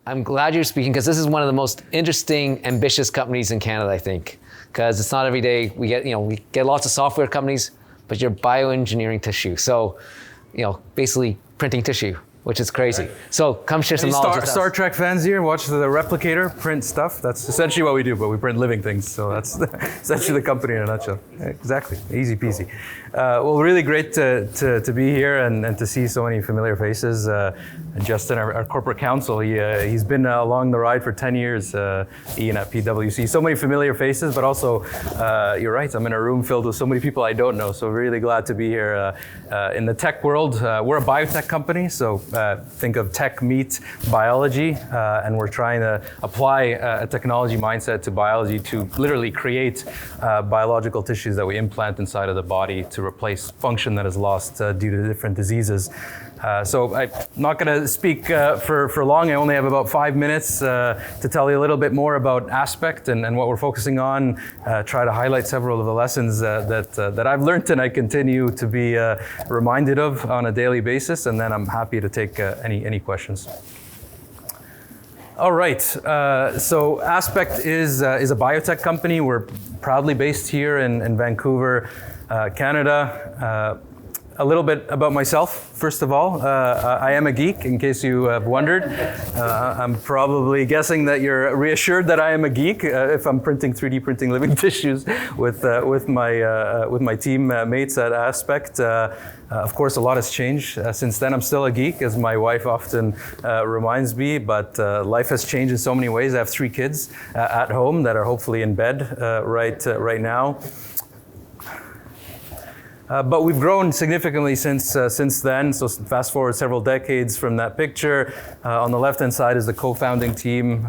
I'm glad you're speaking because this is one of the most interesting, ambitious companies in Canada, I think. Because it's not every day we get lots of software companies, but you're bioengineering tissue. So, basically printing tissue, which is crazy. Right. So come share some knowledge with us. Star Trek fans here, watch the replicator, print stuff. That's essentially what we do, but we print living things. So that's essentially the company in a nutshell. Exactly, easy peasy. Well, really great to be here and to see so many familiar faces. Justin, our corporate counsel, he's been along the ride for 10 years, Ian at PwC. So many familiar faces, but also, you're right, I'm in a room filled with so many people I don't know. So really glad to be here in the tech world. We're a biotech company, so think of tech meet biology, and we're trying to apply a technology mindset to biology to literally create biological tissues that we implant inside of the body to replace function that is lost due to different diseases. So I'm not going to speak for long. I only have about 5 minutes to tell you a little bit more about Aspect and what we're focusing on, try to highlight several of the lessons that I've learned and I continue to be reminded of on a daily basis, and then I'm happy to take any questions. All right, so Aspect is a biotech company. We're proudly based here in Vancouver, Canada. A little bit about myself, first of all. I am a geek, in case you have wondered. I'm probably guessing that you're reassured that I am a geek if I'm printing 3D printing living tissues with my team mates at Aspect. Of course, a lot has changed since then. I'm still a geek, as my wife often reminds me, but life has changed in so many ways. I have 3 kids at home that are hopefully in bed right now. But we've grown significantly since then. So fast forward several decades from that picture. On the left-hand side is the co-founding team.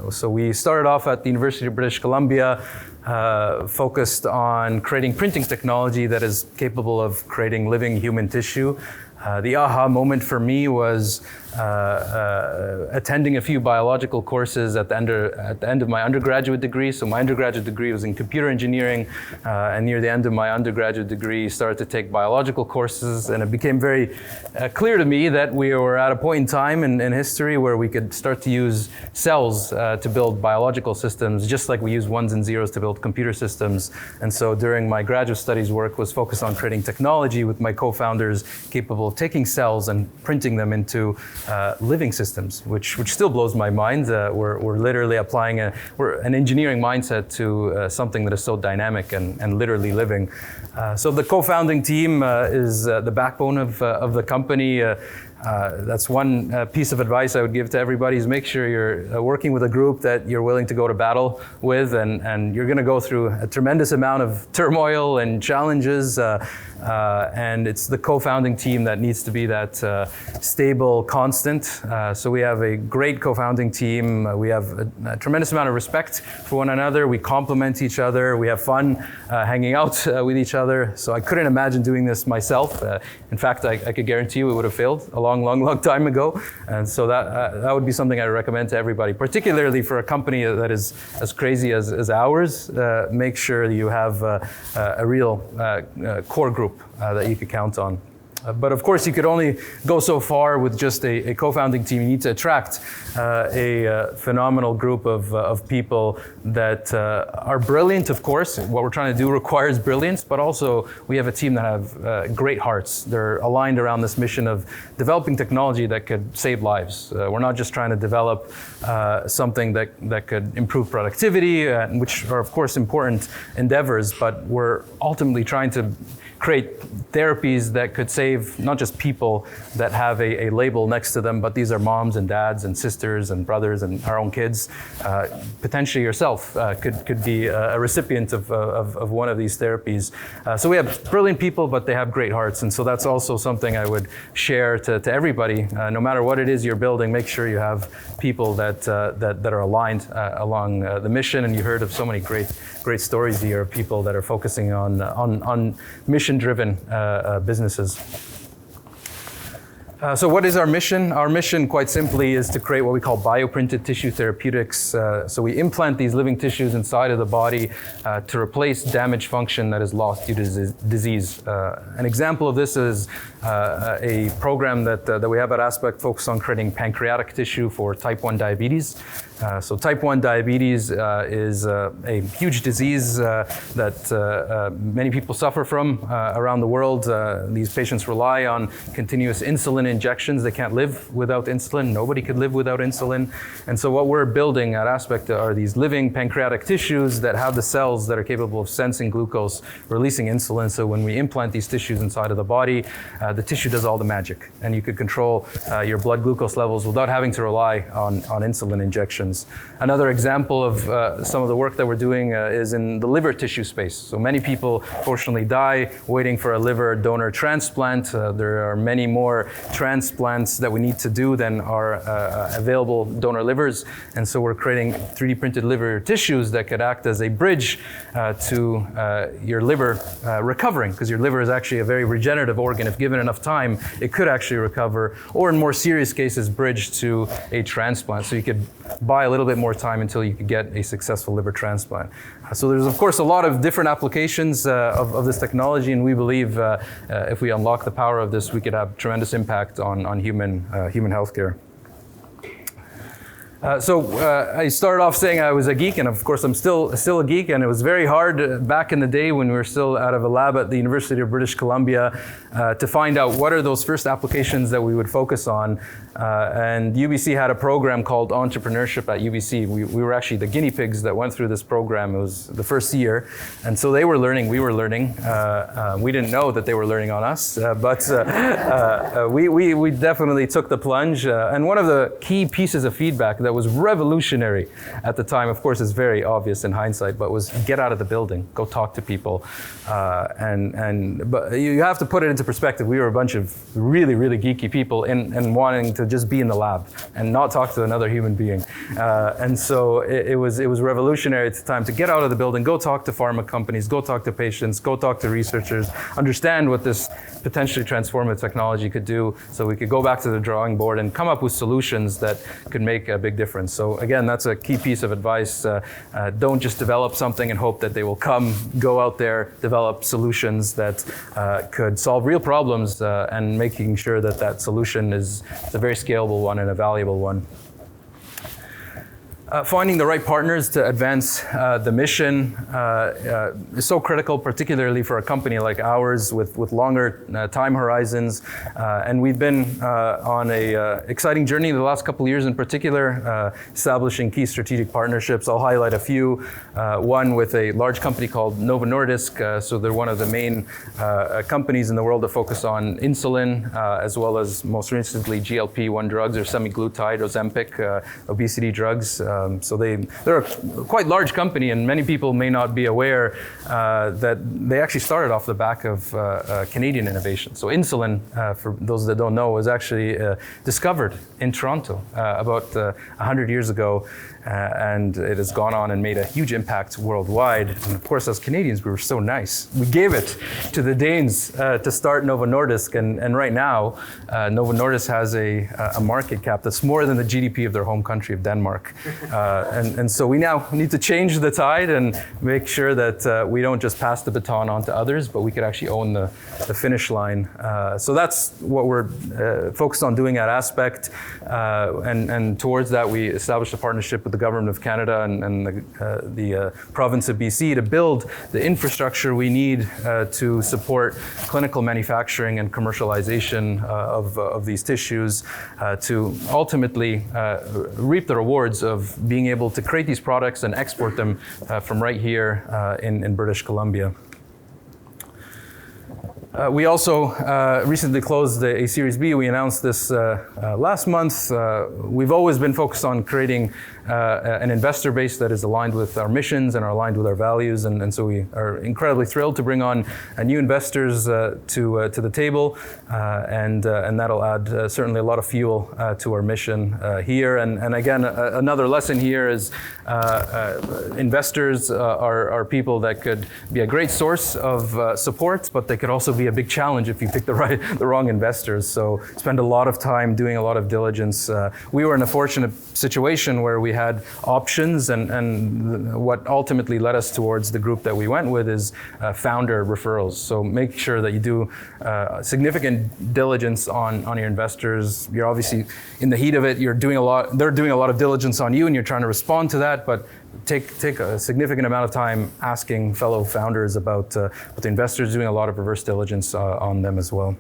So we started off at the University of British Columbia, focused on creating printing technology that is capable of creating living human tissue. The aha moment for me was attending a few biological courses at the end of my undergraduate degree. So my undergraduate degree was in computer engineering, and near the end of my undergraduate degree, started to take biological courses, and it became very clear to me that we were at a point in time in history where we could start to use cells to build biological systems, just like we use ones and zeros to build computer systems. And so during my graduate studies work was focused on creating technology with my co-founders capable of taking cells and printing them into living systems, which still blows my mind. We're literally applying an engineering mindset to something that is so dynamic and literally living. So the co-founding team is the backbone of the company. That's one piece of advice I would give to everybody is make sure you're working with a group that you're willing to go to battle with, and you're going to go through a tremendous amount of turmoil and challenges, and it's the co-founding team that needs to be that stable constant. So we have a great co-founding team. We have a tremendous amount of respect for one another. We complement each other. We have fun hanging out with each other. So I couldn't imagine doing this myself. In fact, I could guarantee you it would have failed a long time ago. And so that would be something I recommend to everybody, particularly for a company that is as crazy as ours. Make sure you have a real core group that you could count on. But of course, you could only go so far with just a co-founding team. You need to attract a phenomenal group of people that are brilliant, of course. What we're trying to do requires brilliance, but also we have a team that have great hearts. They're aligned around this mission of developing technology that could save lives. We're not just trying to develop something that could improve productivity, which are, of course, important endeavors, but we're ultimately trying to create therapies that could save not just people that have a label next to them, but these are moms and dads and sisters and brothers and our own kids. Potentially yourself could be a recipient of one of these therapies. So we have brilliant people, but they have great hearts. And so that's also something I would share to everybody. No matter what it is you're building, make sure you have people that are aligned along the mission. And you heard of so many great stories here of people that are focusing on mission-driven businesses. So what is our mission? Our mission, quite simply, is to create what we call bioprinted tissue therapeutics. So we implant these living tissues inside of the body to replace damaged function that is lost due to disease. An example of this is a program that we have at Aspect focused on creating pancreatic tissue for type 1 diabetes. So type 1 diabetes is a huge disease that many people suffer from around the world. These patients rely on continuous insulin injections. They can't live without insulin. Nobody could live without insulin. And so what we're building at Aspect are these living pancreatic tissues that have the cells that are capable of sensing glucose, releasing insulin. So when we implant these tissues inside of the body, the tissue does all the magic. And you could control your blood glucose levels without having to rely on insulin injections. Another example of some of the work that we're doing is in the liver tissue space. So many people fortunately die waiting for a liver donor transplant. There are many more transplants that we need to do than are available donor livers. And so we're creating 3D printed liver tissues that could act as a bridge to your liver recovering, because your liver is actually a very regenerative organ. If given enough time, it could actually recover, or in more serious cases, bridge to a transplant. So you could buy a little bit more time until you could get a successful liver transplant. So there's of course a lot of different applications of this technology, and we believe if we unlock the power of this, we could have tremendous impact on human healthcare. I started off saying I was a geek, and of course I'm still a geek, and it was very hard back in the day when we were still out of a lab at the University of British Columbia to find out what are those first applications that we would focus on. And UBC had a program called Entrepreneurship at UBC. We were actually the guinea pigs that went through this program. It was the first year, and so they were learning, we were learning. We didn't know that they were learning on us, but we definitely took the plunge. And one of the key pieces of feedback that was revolutionary at the time, of course, is very obvious in hindsight, but was get out of the building, go talk to people, but you have to put it into perspective. We were a bunch of really, really geeky people and wanting to just be in the lab and not talk to another human being, and so it was revolutionary at the time to get out of the building, go talk to pharma companies, go talk to patients, go talk to researchers, understand what this potentially transformative technology could do, so we could go back to the drawing board and come up with solutions that could make a big difference. So again, that's a key piece of advice. Don't just develop something and hope that they will come. Go out there, develop solutions that could solve real problems, and making sure that that solution is a very scalable one and a valuable one. Finding the right partners to advance the mission is so critical, particularly for a company like ours with longer time horizons. And we've been on a exciting journey the last couple of years in particular, establishing key strategic partnerships. I'll highlight a few. One with a large company called Novo Nordisk. So they're one of the main companies in the world that focus on insulin, as well as most recently GLP-1 drugs or semaglutide, Ozempic, obesity drugs. So they're a quite large company, and many people may not be aware that they actually started off the back of Canadian innovation. So insulin, for those that don't know, was actually discovered in Toronto about 100 years ago. And it has gone on and made a huge impact worldwide. And of course, as Canadians, we were so nice. We gave it to the Danes to start Novo Nordisk. And right now, Novo Nordisk has a market cap that's more than the GDP of their home country of Denmark. And so we now need to change the tide and make sure that we don't just pass the baton on to others, but we could actually own the finish line. So that's what we're focused on doing at Aspect. And towards that, we established a partnership with the government of Canada and the province of BC to build the infrastructure we need to support clinical manufacturing and commercialization of these tissues, to ultimately reap the rewards of being able to create these products and export them from right here in British Columbia. We also recently closed a Series B. We announced this last month. We've always been focused on creating an investor base that is aligned with our missions and are aligned with our values, and so we are incredibly thrilled to bring on new investors to the table, and that'll add certainly a lot of fuel to our mission here. And again, another lesson here is investors are people that could be a great source of support, but they could also be be a big challenge if you pick the wrong investors. So spend a lot of time doing a lot of diligence. We were in a fortunate situation where we had options, and what ultimately led us towards the group that we went with is founder referrals. So make sure that you do significant diligence on your investors. You're obviously in the heat of it. They're doing a lot of diligence on you, and you're trying to respond to that, but take a significant amount of time asking fellow founders about what the investors, doing a lot of reverse diligence on them as well.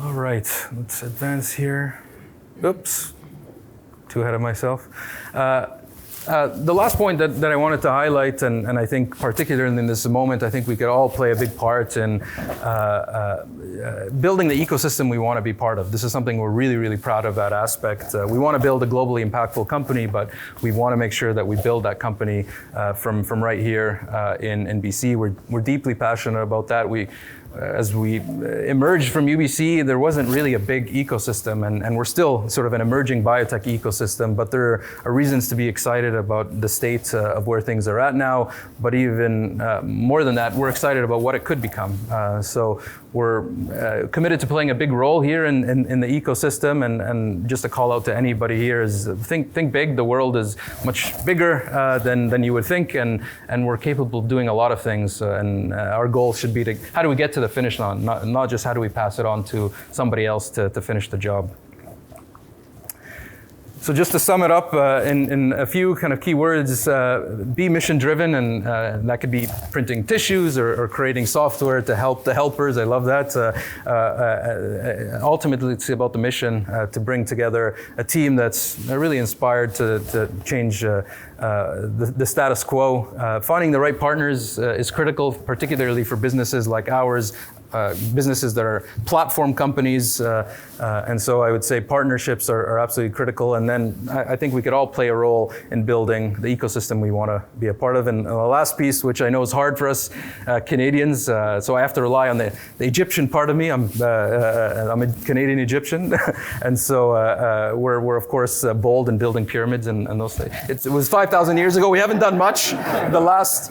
All right, let's advance here. Oops, too ahead of myself. The last point that I wanted to highlight, and I think particularly in this moment, I think we could all play a big part in building the ecosystem we want to be part of. This is something we're really, really proud of, that aspect. We want to build a globally impactful company, but we want to make sure that we build that company from right here in BC. We're deeply passionate about that. As we emerged from UBC, there wasn't really a big ecosystem, and we're still sort of an emerging biotech ecosystem, but there are reasons to be excited about the state of where things are at now, but even more than that, we're excited about what it could become. So we're committed to playing a big role here in the ecosystem, and just a call out to anybody here is think big. The world is much bigger than you would think, and we're capable of doing a lot of things, and our goal should be how do we get to the finish line, not just how do we pass it on to somebody else to finish the job. So just to sum it up in a few kind of key words, be mission driven, and that could be printing tissues or creating software to help the helpers. I love that. Ultimately, it's about the mission to bring together a team that's really inspired to change the status quo. Finding the right partners is critical, particularly for businesses like ours. Businesses that are platform companies, and so I would say partnerships are absolutely critical. And then I think we could all play a role in building the ecosystem we want to be a part of. And the last piece, which I know is hard for us Canadians, so I have to rely on the Egyptian part of me. I'm a Canadian Egyptian, and so we're of course bold in building pyramids and those things. It was 5,000 years ago. We haven't done much the last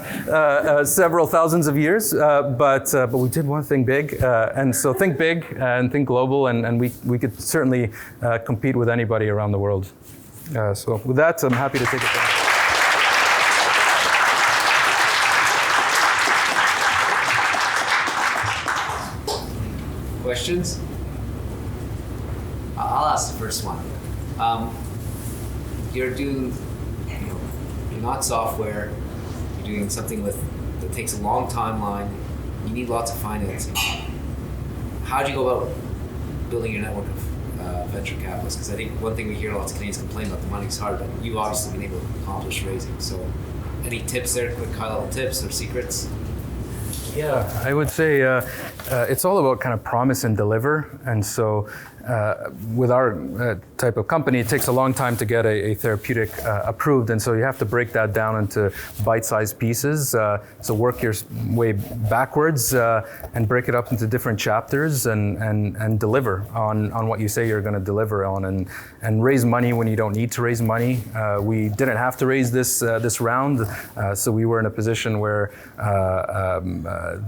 several thousands of years, but we did one thing big, and so think big and think global, and we could certainly compete with anybody around the world. So with that, I'm happy to take it back. Questions? I'll ask the first one. You're not software. You're doing something that takes a long timeline. You need lots of financing. How do you go about building your network of venture capitalists? Because I think one thing we hear lots of Canadians complain about, the money's hard, but you've obviously been able to accomplish raising. So any tips there, quick high-level tips or secrets? Yeah, I would say it's all about kind of promise and deliver. And so with our type of company, it takes a long time to get a therapeutic approved. And so you have to break that down into bite-sized pieces. So work your way backwards and break it up into different chapters and deliver on what you say you're going to deliver on, and raise money when you don't need to raise money. We didn't have to raise this round, so we were in a position where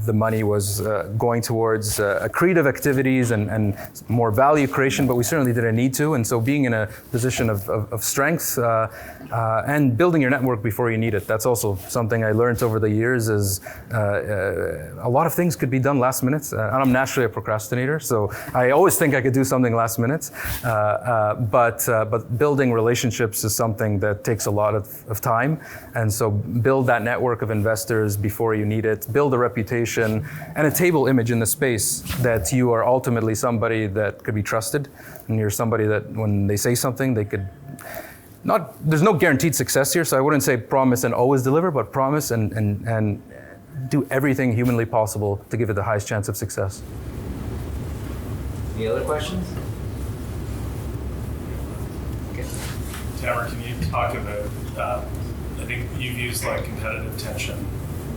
the money was going towards accretive activities and more value creation, but we certainly didn't need to. And so being in a position of strength and building your network before you need it. That's also something I learned over the years is a lot of things could be done last minute. And I'm naturally a procrastinator, so I always think I could do something last minute. But building relationships is something that takes a lot of time. And so build that network of investors before you need it. Build a reputation and a table image in the space that you are ultimately somebody that could be trusted, and you're somebody that when they say something, they could not. There's no guaranteed success here, so I wouldn't say promise and always deliver, but promise and do everything humanly possible to give it the highest chance of success. Any other questions? Okay. Tamer, can you talk about? I think you've used like competitive tension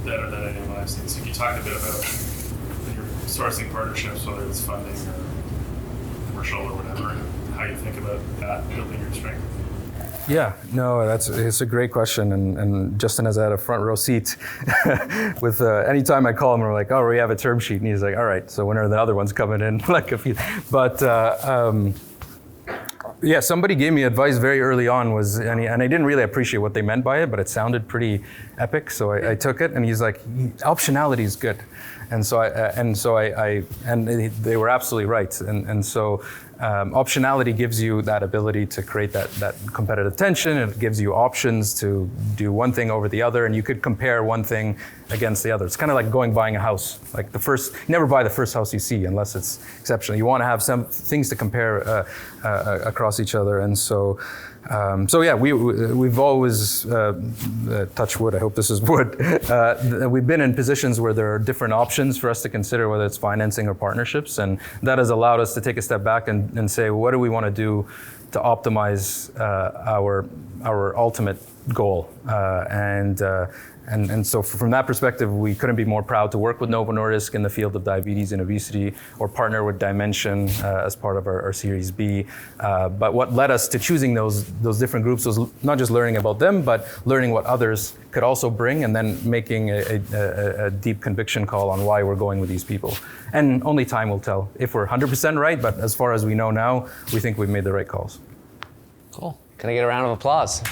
better than anyone I've seen. So can you talk a bit about when you're sourcing partnerships, whether it's funding or commercial or whatever, how you think about that building your strength? Yeah, no, it's a great question, and Justin has had a front row seat with anytime I call him, we're like, oh, we have a term sheet, and he's like, all right, so when are the other ones coming in? Yeah, somebody gave me advice very early on, and I didn't really appreciate what they meant by it, but it sounded pretty epic, so I took it, and he's like, optionality is good. And they were absolutely right. And so optionality gives you that ability to create that competitive tension. It gives you options to do one thing over the other, and you could compare one thing against the other. It's kind of like buying a house. Like you never buy the first house you see unless it's exceptional. You want to have some things to compare across each other. And so yeah, we've always, touch wood, I hope this is wood, we've been in positions where there are different options for us to consider, whether it's financing or partnerships, and that has allowed us to take a step back and say, what do we want to do to optimize our ultimate goal? And so from that perspective, we couldn't be more proud to work with Novo Nordisk in the field of diabetes and obesity, or partner with Dimension as part of our Series B. But what led us to choosing those different groups was not just learning about them, but learning what others could also bring, and then making a deep conviction call on why we're going with these people. And only time will tell if we're 100% right, but as far as we know now, we think we've made the right calls. Cool. Can I get a round of applause?